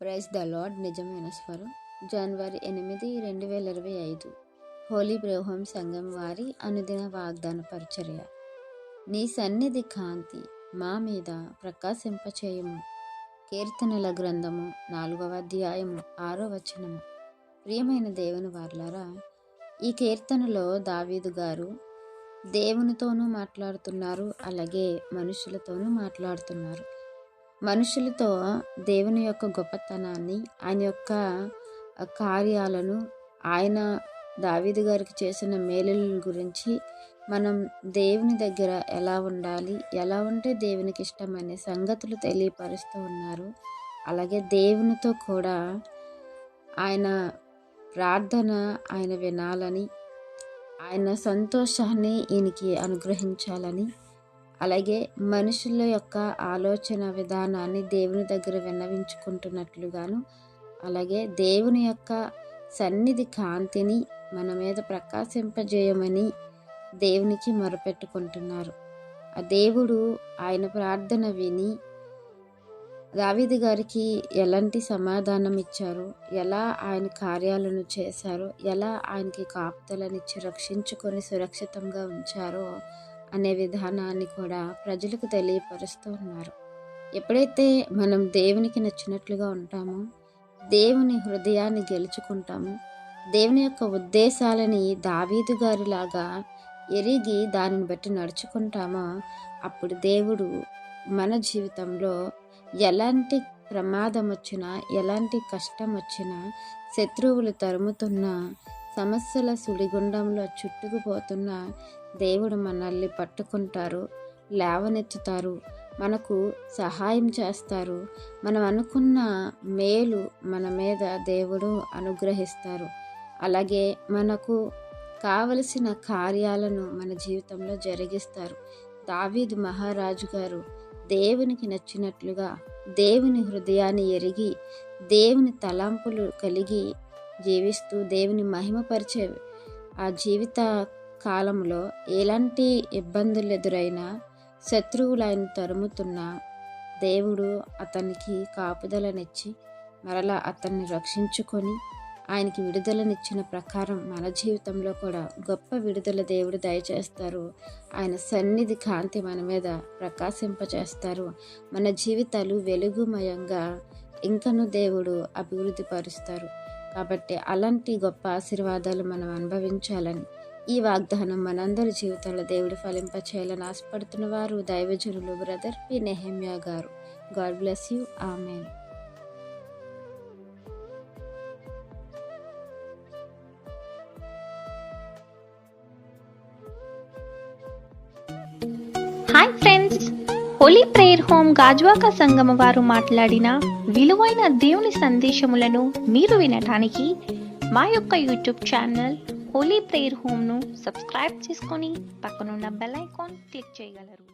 Praise the lord. నిజమైన స్వరం. జనవరి 8, 2025 Holi prayer home సంఘం వారి అనుదిన వాగ్దాన పరిచర్య. నీ సన్నిధి కాంతి మా మీద ప్రకాశింపచేయుము. కీర్తనల గ్రంథము 4వ అధ్యాయము 6వ వచనము. ప్రియమైన దేవుని వారలారా, ఈ కీర్తనలో దావీదు గారు దేవునితోనూ మాట్లాడుతున్నారు, అలాగే మనుషులతోనూ మాట్లాడుతున్నారు. మనుషులతో దేవుని యొక్క గొప్పతనాన్ని, ఆయన యొక్క కార్యాలను, ఆయన దావీదు గారికి చేసిన మేలుల గురించి, మనం దేవుని దగ్గర ఎలా ఉండాలి, ఎలా ఉంటే దేవునికి ఇష్టమనే సంగతులు తెలియపరుస్తూ ఉన్నారు. అలాగే దేవునితో కూడా ఆయన ప్రార్థన ఆయన వినాలని, ఆయన సంతోషాన్ని ఈయనకి అనుగ్రహించాలని, అలాగే మనుషుల యొక్క ఆలోచన విధానాన్ని దేవుని దగ్గర విన్నవించుకుంటున్నట్లుగాను, అలాగే దేవుని యొక్క సన్నిధి కాంతిని మన మీద ప్రకాశింపజేయమని దేవునికి మొరపెట్టుకుంటున్నారు. ఆ దేవుడు ఆయన ప్రార్థన విని దావీదు గారికి ఎలాంటి సమాధానం ఇచ్చారో, ఎలా ఆయన కార్యాలను చేశారో, ఎలా ఆయనకి కాపుదలనిచ్చి రక్షించుకొని సురక్షితంగా ఉంచారో అనే విధానాన్ని కూడా ప్రజలకు తెలియపరుస్తూ ఉన్నారు. ఎప్పుడైతే మనం దేవునికి నచ్చినట్లుగా ఉంటామో, దేవుని హృదయాన్ని గెలుచుకుంటామో, దేవుని యొక్క ఉద్దేశాలని దావీదు గారిలాగా ఎరిగి దానిని బట్టి నడుచుకుంటామో, అప్పుడు దేవుడు మన జీవితంలో ఎలాంటి ప్రమాదం వచ్చినా, ఎలాంటి కష్టం వచ్చినా, శత్రువులు తరుముతున్నా, సమస్యల సుడిగుండంలో చుట్టుకుపోతున్న దేవుడు మనల్ని పట్టుకుంటారు, లేవనెత్తుతారు, మనకు సహాయం చేస్తారు. మనం అనుకున్న మేలు మన మీద దేవుడు అనుగ్రహిస్తారు. అలాగే మనకు కావలసిన కార్యాలను మన జీవితంలో జరిగిస్తారు. దావీదు మహారాజు గారు దేవునికి నచ్చినట్లుగా, దేవుని హృదయాన్ని ఎరిగి, దేవుని తలంపులు కలిగి జీవిస్తూ దేవుని మహిమపరిచే ఆ జీవిత కాలంలో ఎలాంటి ఇబ్బందులు ఎదురైనా, శత్రువులు ఆయన తరుముతున్నా, దేవుడు అతనికి కాపుదలనిచ్చి మరలా అతన్ని రక్షించుకొని ఆయనకి విడుదలనిచ్చిన ప్రకారం మన జీవితంలో కూడా గొప్ప విడుదల దేవుడు దయచేస్తారు. ఆయన సన్నిధి కాంతి మన మీద ప్రకాశింపచేస్తారు. మన జీవితాలు వెలుగుమయంగా ఇంకను దేవుడు అభివృద్ధి పరుస్తారు. కాబట్టి అలాంటి గొప్ప ఆశీర్వాదాలు మనం అనుభవించాలని, ఈ వాగ్దానం మనందరి జీవితంలో దేవుడు ఫలింపచేయాలని ఆశపడుతున్న వారు దైవజనులు బ్రదర్ పి నెహెమ్యా గారు. God bless you. Amen. Hi friends, Holi prayer home Gajuwaka సంఘం వారు మాట్లాడిన విలువైన దేవుని సందేశములను మీరు వినటానికి మా యొక్క యూట్యూబ్ ఛానల్ హోలీ ప్రేయర్ హోమ్ను సబ్స్క్రైబ్ చేసుకొని పక్కనున్న బెల్ ఐకాన్ క్లిక్ చేయగలరు.